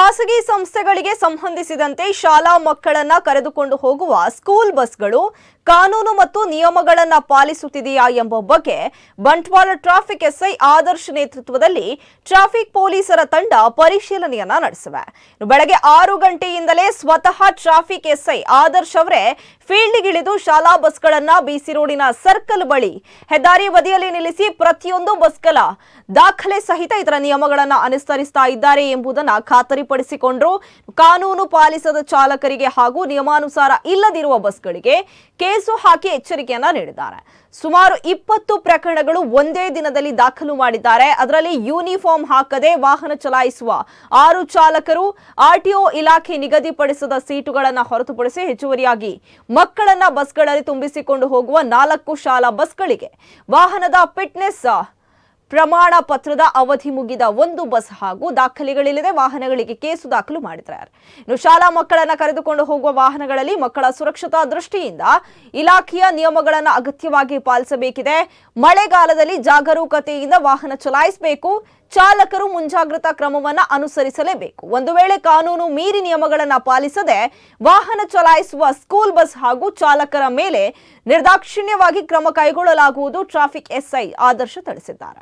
ಖಾಸಗಿ ಸಂಸ್ಥೆಗಳಿಗೆ ಸಂಬಂಧಿಸಿದಂತೆ ಶಾಲಾ ಮಕ್ಕಳನ್ನ ಕರೆದುಕೊಂಡು ಹೋಗುವ ಸ್ಕೂಲ್ ಬಸ್ಗಳು ಕಾನೂನು ಮತ್ತು ನಿಯಮಗಳನ್ನು ಪಾಲಿಸುತ್ತಿದೆಯಾ ಎಂಬ ಬಗ್ಗೆ ಬಂಟ್ವಾಳ ಟ್ರಾಫಿಕ್ ಎಸ್ಐ ಆದರ್ಶ್ ನೇತೃತ್ವದಲ್ಲಿ ಟ್ರಾಫಿಕ್ ಪೊಲೀಸರ ತಂಡ ಪರಿಶೀಲನೆಯನ್ನ ನಡೆಸಿವೆ. ಬೆಳಗ್ಗೆ 6 ಗಂಟೆಯಿಂದಲೇ ಸ್ವತಃ ಟ್ರಾಫಿಕ್ ಎಸ್ಐ ಆದರ್ಶ್ ಅವರೇ ಫೀಲ್ಡ್ಗಿಳಿದು ಶಾಲಾ ಬಸ್ಗಳನ್ನ ಬಿಸಿ ರೋಡಿನ ಸರ್ಕಲ್ ಬಳಿ ಹೆದ್ದಾರಿ ಬದಿಯಲ್ಲಿ ನಿಲ್ಲಿಸಿ ಪ್ರತಿಯೊಂದು ಬಸ್ಗಳ ದಾಖಲೆ ಸಹಿತ ಇದರ ನಿಯಮಗಳನ್ನು ಅನುಸರಿಸ್ತಾ ಇದ್ದಾರೆ ಎಂಬುದನ್ನು ಖಾತರಿಪಡಿಸಿಕೊಂಡ್ರು. ಕಾನೂನು ಪಾಲಿಸದ ಚಾಲಕರಿಗೆ ಹಾಗೂ ನಿಯಮಾನುಸಾರ ಇಲ್ಲದಿರುವ ಬಸ್ಗಳಿಗೆ ಕೇಸು ಹಾಕಿ ಎಚ್ಚರಿಕೆಯನ್ನ ನೀಡಿದ್ದಾರೆ. ಸುಮಾರು 20 ಪ್ರಕರಣಗಳು ಒಂದೇ ದಿನದಲ್ಲಿ ದಾಖಲು ಮಾಡಿದ್ದಾರೆ. ಅದರಲ್ಲಿ ಯೂನಿಫಾರ್ಮ್ ಹಾಕದೆ ವಾಹನ ಚಲಾಯಿಸುವ 6 ಚಾಲಕರು, ಆರ್ಟಿಒ ಇಲಾಖೆ ನಿಗದಿಪಡಿಸಿದ ಸೀಟುಗಳನ್ನು ಹೊರತುಪಡಿಸಿ ಹೆಚ್ಚುವರಿಯಾಗಿ ಮಕ್ಕಳನ್ನ ಬಸ್ಗಳಲ್ಲಿ ತುಂಬಿಸಿಕೊಂಡು ಹೋಗುವ 4 ಶಾಲಾ ಬಸ್ಗಳಿಗೆ ವಾಹನದ ಫಿಟ್ನೆಸ್ ಪ್ರಮಾಣ ಪತ್ರದ ಅವಧಿ ಮುಗಿದ 1 ಬಸ್ ಹಾಗೂ ದಾಖಲೆಗಳಿಲ್ಲದೆ ವಾಹನಗಳಿಗೆ ಕೇಸು ದಾಖಲು ಮಾಡಿದ್ದಾರೆ. ಇನ್ನು ಶಾಲಾ ಮಕ್ಕಳನ್ನ ಕರೆದುಕೊಂಡು ಹೋಗುವ ವಾಹನಗಳಲ್ಲಿ ಮಕ್ಕಳ ಸುರಕ್ಷತಾ ದೃಷ್ಟಿಯಿಂದ ಇಲಾಖೆಯ ನಿಯಮಗಳನ್ನು ಅಗತ್ಯವಾಗಿ ಪಾಲಿಸಬೇಕಿದೆ. ಮಳೆಗಾಲದಲ್ಲಿ ಜಾಗರೂಕತೆಯಿಂದ ವಾಹನ ಚಲಾಯಿಸಬೇಕು. ಚಾಲಕರು ಮುಂಜಾಗ್ರತಾ ಕ್ರಮವನ್ನು ಅನುಸರಿಸಲೇಬೇಕು. ಒಂದು ವೇಳೆ ಕಾನೂನು ಮೀರಿ ನಿಯಮಗಳನ್ನು ಪಾಲಿಸದೆ ವಾಹನ ಚಲಾಯಿಸುವ ಸ್ಕೂಲ್ ಬಸ್ ಹಾಗೂ ಚಾಲಕರ ಮೇಲೆ ನಿರ್ದಾಕ್ಷಿಣ್ಯವಾಗಿ ಕ್ರಮ ಕೈಗೊಳ್ಳಲಾಗುವುದು ಟ್ರಾಫಿಕ್ ಎಸ್ಐ ಆದರ್ಶ ತಿಳಿಸಿದ್ದಾರೆ.